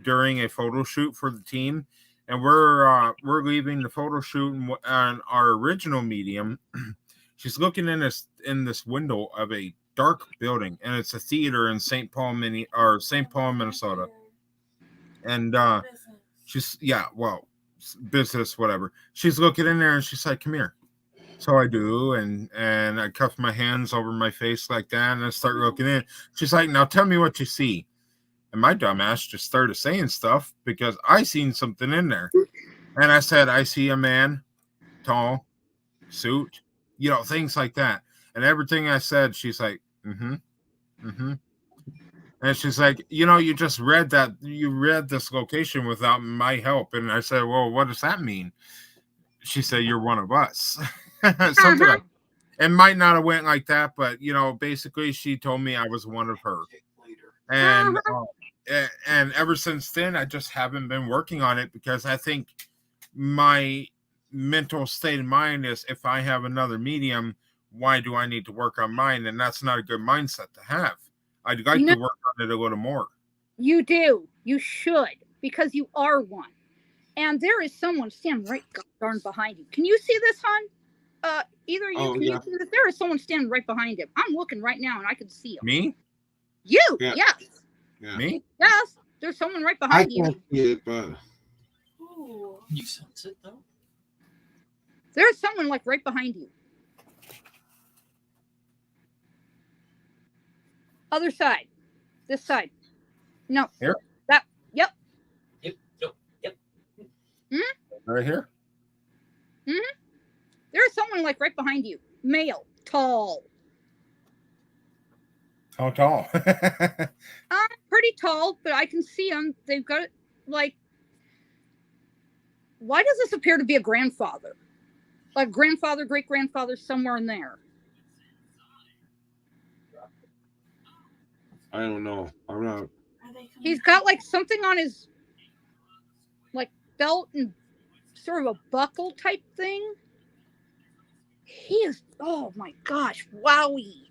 during a photo shoot for the team. And we're leaving the photo shoot, and our original medium, she's looking in this window of a dark building, and it's a theater in St. Paul, Minnesota. And she's business, whatever. She's looking in there, and she's like, "Come here." So I do, and I cuff my hands over my face like that, and I start looking in. She's like, "Now tell me what you see." And my dumbass just started saying stuff because I seen something in there. And I said, "I see a man, tall, suit, things like that." And everything I said, she's like, "Mm-hmm, mm-hmm." And she's like, "You just read that. You read this location without my help." And I said, "Well, what does that mean?" She said, "You're one of us." Something like, it might not have went like that, but basically she told me I was one of her. And and ever since then, I just haven't been working on it, because I think my mental state of mind is, if I have another medium, why do I need to work on mine? And that's not a good mindset to have. I'd like to work on it a little more. You do. You should, because you are one. And there is someone standing right darn behind you. Can you see this, hon? Either you can you see this? There is someone standing right behind him. I'm looking right now, and I can see him. Me? You? Yeah. Yes. Yeah. Me? Yes. There's someone right behind you. I can't see it, but you sense it though. There's someone like right behind you. Other side. This side. No. Here? That. Yep. Yep. Mm-hmm. Right here? Mm-hmm. There's someone like right behind you. Male. Tall. How tall? Pretty tall, but I can see them. They've got why does this appear to be a grandfather? Like grandfather, great grandfather, somewhere in there. I don't know. I'm not. He's got like something on his belt and sort of a buckle type thing. He is, oh my gosh, wowie.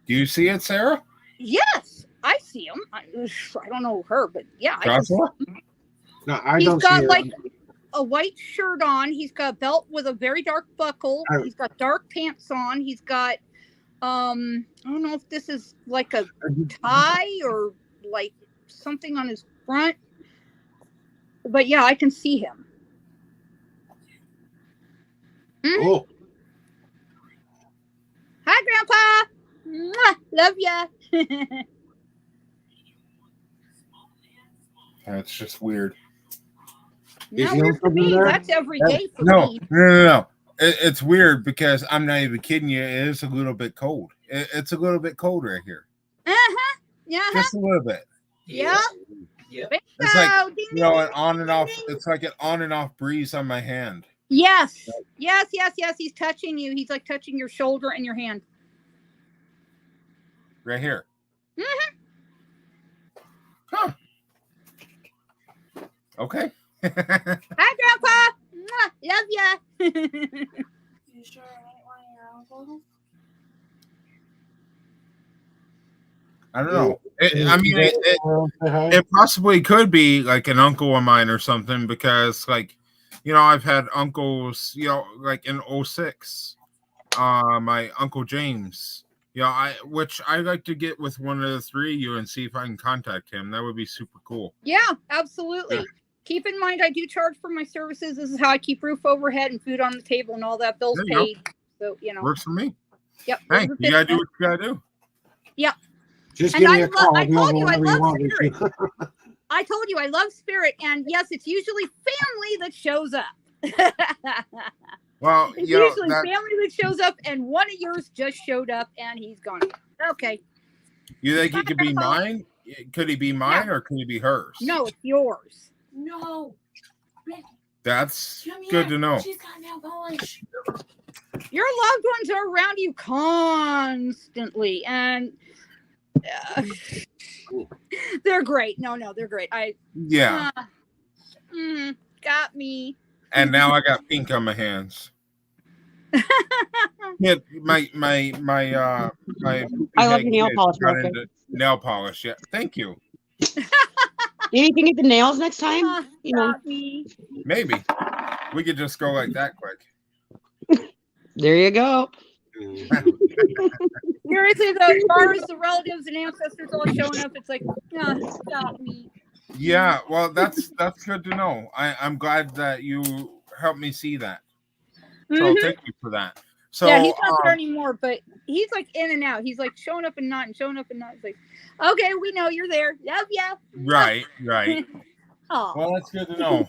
Do you see it, Sarah? Yes, I see him. I don't know her, but yeah. No, I don't see him. He's got a white shirt on. He's got a belt with a very dark buckle. He's got dark pants on. He's got, I don't know if this is like a tie or like something on his front. But yeah, I can see him. Hmm? Oh. Hi, Grandpa. Mwah, love ya. That's just weird. Not weird for me. That's every day for me. No. It's weird because I'm not even kidding you. It is a little bit cold. It's a little bit cold right here. Uh-huh. Yeah. Just a little bit. Yeah. Yeah. It's like, an on and off. It's like an on and off breeze on my hand. Yes. Yes. He's touching you. He's like touching your shoulder and your hand. Right here. Mm-hmm. Huh. Okay. Hi, Grandpa. Mwah, love ya. You sure I ain't one of your uncles? I don't know. I mean, it possibly could be like an uncle of mine or something, because like, I've had uncles, like in 06, my Uncle James, which I like to get with one of the three of you and see if I can contact him. That would be super cool. Yeah, absolutely. Yeah. Keep in mind, I do charge for my services. This is how I keep roof overhead and food on the table and all that. Bills paid. So, works for me. Yep. Hey, you gotta do what you gotta do. Yep. Just give me a call. I told you I love Spirit. I told you I love Spirit, and yes, it's usually family that shows up. Well, it's usually family that shows up, and one of yours just showed up, and he's gone. Okay. You think he could be mine? Could he be mine, or could he be hers? No, it's yours. No. That's good to know. She's got nail polish. Your loved ones are around you constantly, and they're great. No, they're great. Got me. And now I got pink on my hands. Yeah, my I love your nail polish. Nail polish. Yeah, thank you. Maybe you can get the nails next time. Maybe we could just go like that quick. There you go. Seriously though, as far as the relatives and ancestors all showing up, it's like, stop me. Yeah, well, that's good to know. I'm glad that you helped me see that. So thank you for that. So yeah, he's not there anymore, but he's like in and out. He's like showing up and not, and showing up and not. It's like, okay, we know you're there. Love ya. Right. Oh, well, that's good to know.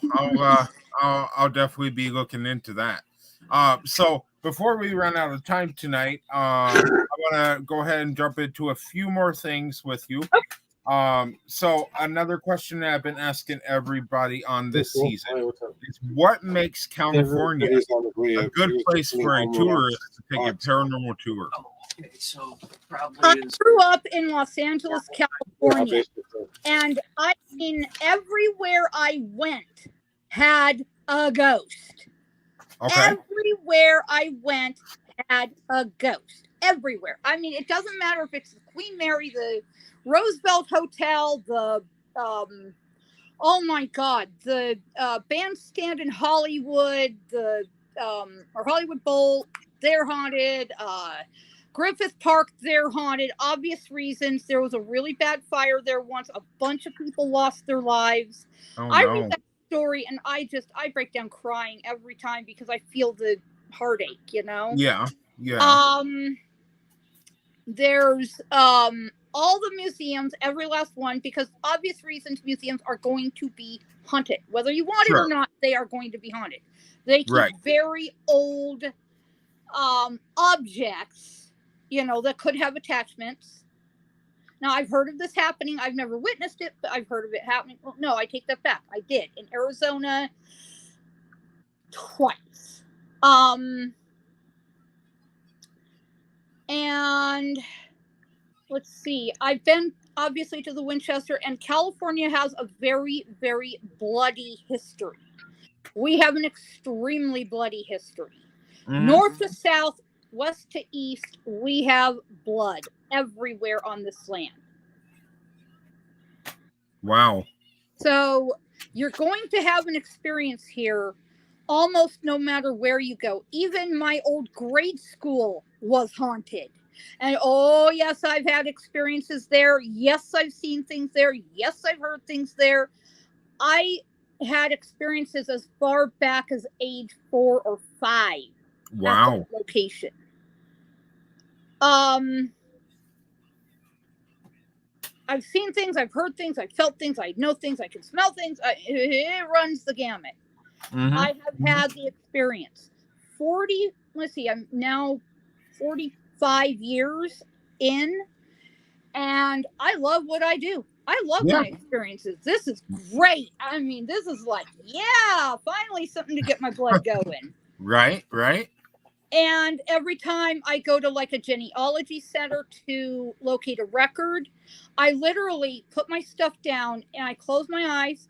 I'll definitely be looking into that. So before we run out of time tonight, I want to go ahead and jump into a few more things with you. So another question that I've been asking everybody on this season is, what makes California a good place for a tourist to take a paranormal tour? Okay, so probably I grew up in Los Angeles, California, and I mean, everywhere I went had a ghost. Okay. Everywhere I went had a ghost. Everywhere. I mean, it doesn't matter if it's Queen Mary, the Roosevelt Hotel, the oh my God, the bandstand in Hollywood, the or Hollywood Bowl, they're haunted. Griffith Park, they're haunted. Obvious reasons. There was a really bad fire there once. A bunch of people lost their lives. Oh, I no. read that story and I break down crying every time because I feel the heartache, Yeah. There's all the museums, every last one, because obvious reasons museums are going to be haunted. Whether you want it or not, they are going to be haunted. They keep very old objects, that could have attachments. Now, I've heard of this happening. I've never witnessed it, but I've heard of it happening. Well, no, I take that back. I did. In Arizona, twice. And let's see. I've been, obviously, to the Winchester, and California has a very, very bloody history. We have an extremely bloody history. Mm-hmm. North to south, west to east, we have blood everywhere on this land. Wow. So you're going to have an experience here almost no matter where you go. Even my old grade school was haunted. And oh, yes, I've had experiences there. Yes, I've seen things there. Yes, I've heard things there. I had experiences as far back as age 4 or 5. Wow. At the location. I've seen things, I've heard things, I've felt things, I know things, I can smell things. It runs the gamut. Mm-hmm. I have had the experience. I'm now 45 years in, and I love what I do. I love my experiences. This is great. I mean, this is like, finally something to get my blood going. Right. And every time I go to like a genealogy center to locate a record, I literally put my stuff down and I close my eyes,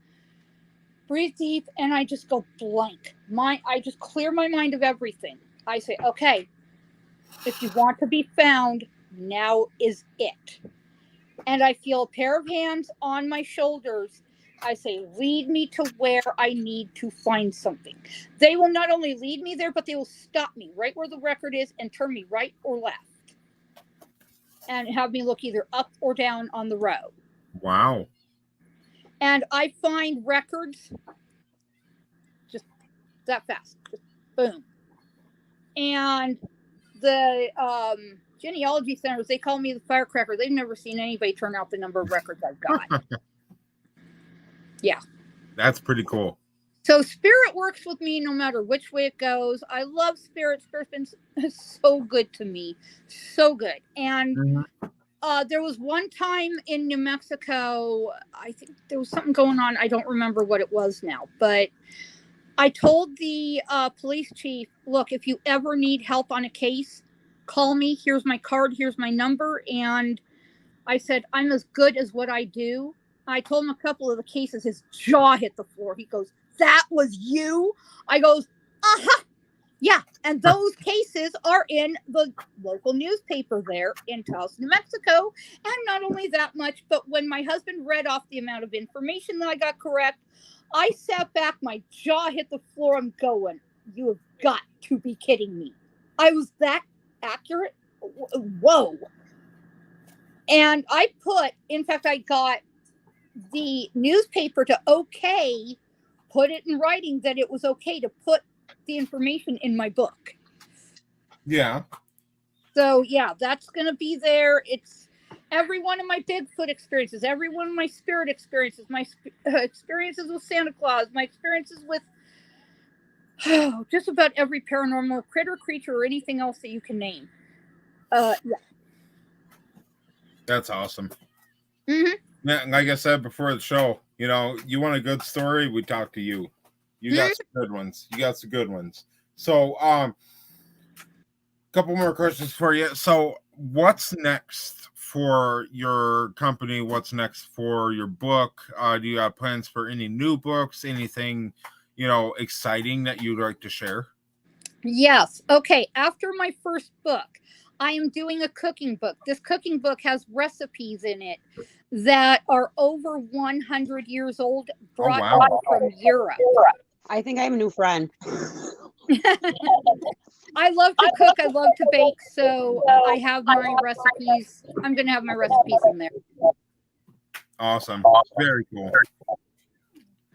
breathe deep, and I just go blank. I just clear my mind of everything. I say, okay, if you want to be found, now is it. and I feel a pair of hands on my shoulders. I say, lead me to where I need to find something. They will not only lead me there, but they will stop me right where the record is and turn me right or left. And have me look either up or down on the road. Wow. And I find records just that fast. Just boom. And the genealogy centers, they call me the firecracker. They've never seen anybody turn out the number of records I've got. Yeah. That's pretty cool. So spirit works with me no matter which way it goes. I love spirit. Spirit's been so good to me. So good. And there was one time in New Mexico, I think there was something going on. I don't remember what it was now. But I told the police chief, look, if you ever need help on a case, call me. Here's my card. Here's my number. And I said, I'm as good as what I do. I told him a couple of the cases. His jaw hit the floor. He goes, that was you? I goes, yeah. And those cases are in the local newspaper there in Taos, New Mexico. And not only that much, but when my husband read off the amount of information that I got correct, I sat back, my jaw hit the floor. I'm going, you have got to be kidding me. I was that accurate? Whoa. And I in fact, I got the newspaper to put it in writing that it was okay to put the information in my book. Yeah. So yeah, that's going to be there. It's every one of my Bigfoot experiences, every one of my spirit experiences, my experiences with Santa Claus, my experiences with just about every paranormal critter, creature, or anything else that you can name. Yeah. That's awesome. Mm-hmm. Yeah, like I said before the show, you know, you want a good story, we talk to you. You got some good ones. You got some good ones. So, couple more questions for you. So, what's next for your company? What's next for your book? Do you have plans for any new books? Anything, you know, exciting that you'd like to share? Yes. Okay. After my first book, I am doing a cooking book. This cooking book has recipes in it that are over 100 years old, brought over from Europe. I think I have a new friend. I love to cook. I love to bake. So I have my recipes. I'm going to have my recipes in there. Awesome. Very cool.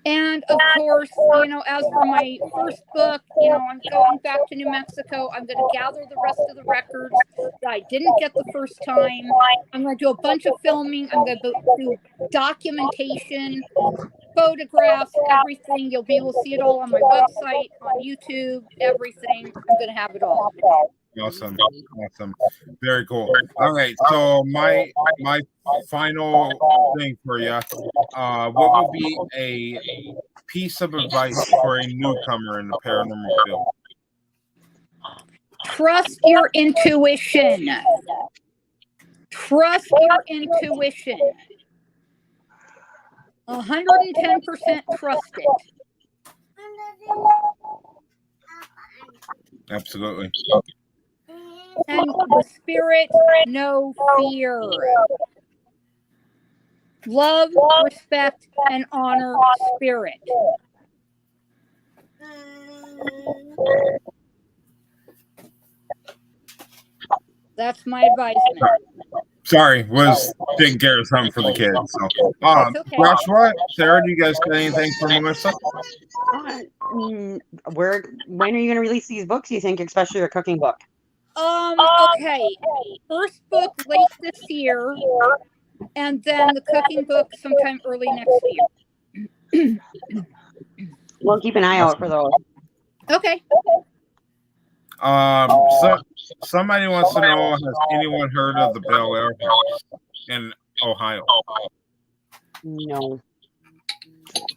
And of course, you know, as for my first book, you know, I'm going back to New Mexico. I'm going to gather the rest of the records that I didn't get the first time. I'm going to do a bunch of filming. I'm going to do documentation, photographs, everything. You'll be able to see it all on my website, on YouTube, everything. I'm going to have it all. Awesome. Very cool. All right. So my final thing for you, what would be a piece of advice for a newcomer in the paranormal field? Trust your intuition. Trust your intuition. 110% trust it. Absolutely. And with spirit, no fear. Love, respect, and honor spirit. That's my advisement. Sorry, was taking care of something for the kids. So, okay. Joshua, Sarah, do you guys got anything for Melissa? I mean, when are you going to release these books, you think, especially your cooking book? Okay. First book late this year, and then the cooking book sometime early next year. We'll keep an eye out for those. Okay. So somebody wants to know, has anyone heard of the Bel Air House in Ohio? No.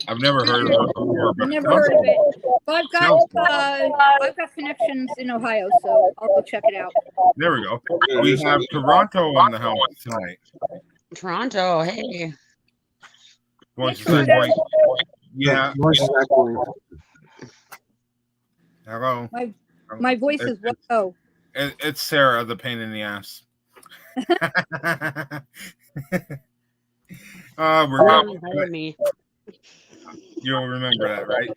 I've never heard of it before. But Never heard of it. But I've got connections in Ohio, so I'll go check it out. There we go. We have Toronto in the house tonight. Toronto, hey. Voices like white. Yeah. Hello. My voice is what? Oh. It's Sarah, the pain in the ass. We're Hire good. me. You'll remember that, right?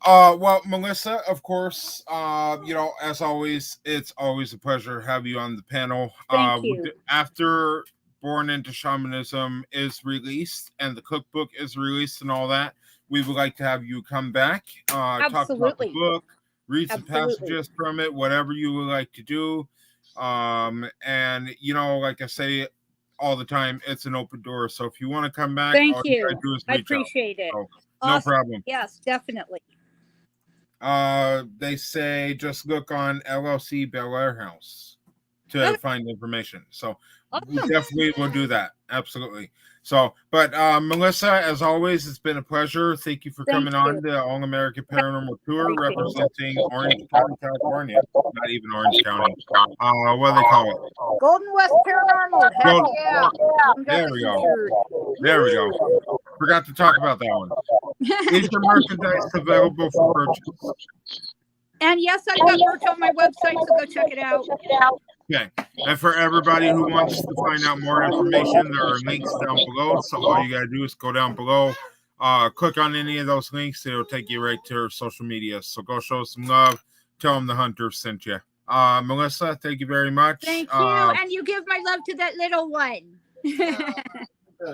Well, Melissa, of course, as always, it's always a pleasure to have you on the panel. Thank you. After Born into Shamanism is released and the cookbook is released and all that, we would like to have you come back, talk about the Absolutely. book, read some Absolutely. passages from it, whatever you would like to do. And like I say all the time, it's an open door. So if you want to come back, Thank all you. gotta do is I reach out. appreciate it. So, no Awesome. problem. Yes, definitely. They say just look on LLC Bel Air House to Okay. find information. So we Awesome. definitely will do that. Absolutely. So, but Melissa, as always, it's been a pleasure. Thank you for Thank coming you. on the ALL American Paranormal Tour, Appreciate it. representing Orange County, California. Not even Orange County. What do they call it? Golden West Paranormal. Heck Gold- yeah. There we go. There we go. Forgot to talk about that one. Is your merchandise available for purchase? And yes, I've got merch on my website, so go check it out. Okay. And for everybody who wants to find out more information, there are links down below. So all you got to do is go down below, click on any of those links. It'll take you right to her social media. So go show some love. Tell them the hunter sent you. Melissa, thank you very much. Thank you. And you give my love to that little one.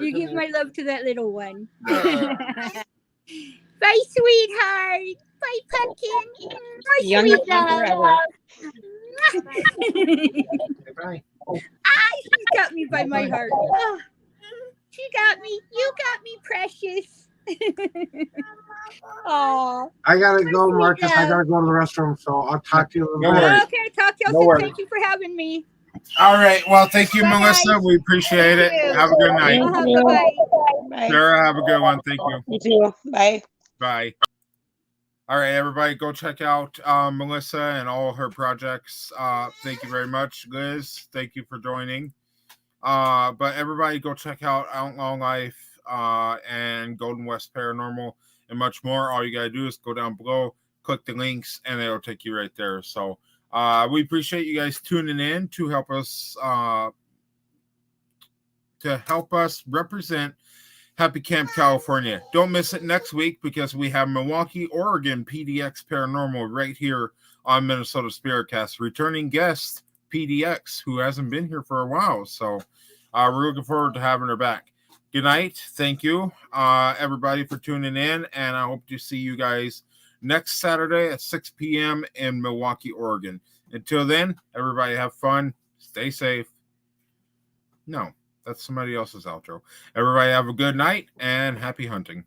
You give my love to that little one. Bye, sweetheart. Bye, pumpkin. Bye, Youngest sweet love. forever. Bye. She got me by my heart. Oh, she got me. You got me, precious. Oh. I gotta go, Marcus. I gotta go to the restroom, so I'll talk to you a little No bit. worries. Okay, talk to you No soon. worries. Thank you for having me. All right. Well, thank you, Bye, Melissa. guys. We appreciate it. Thank you. Have a good night. Bye-bye. Bye. Sarah, have a good one. Thank you. You too. Bye. Bye. All right, everybody, go check out Melissa and all her projects. Thank you very much, Liz. Thank you for joining. But everybody, go check out Outlaw Life and Golden West Paranormal and much more. All you gotta do is go down below, click the links, and it'll take you right there. So we appreciate you guys tuning in to help us represent Happy Camp, California. Don't miss it next week because we have Milwaukee, Oregon PDX Paranormal right here on Minnesota SpiritCast. Returning guest PDX, who hasn't been here for a while. So we're looking forward to having her back. Good night. Thank you, everybody, for tuning in. And I hope to see you guys next Saturday at 6 p.m. in Milwaukee, Oregon. Until then, everybody have fun. Stay safe. No. That's somebody else's outro. Everybody have a good night and happy hunting.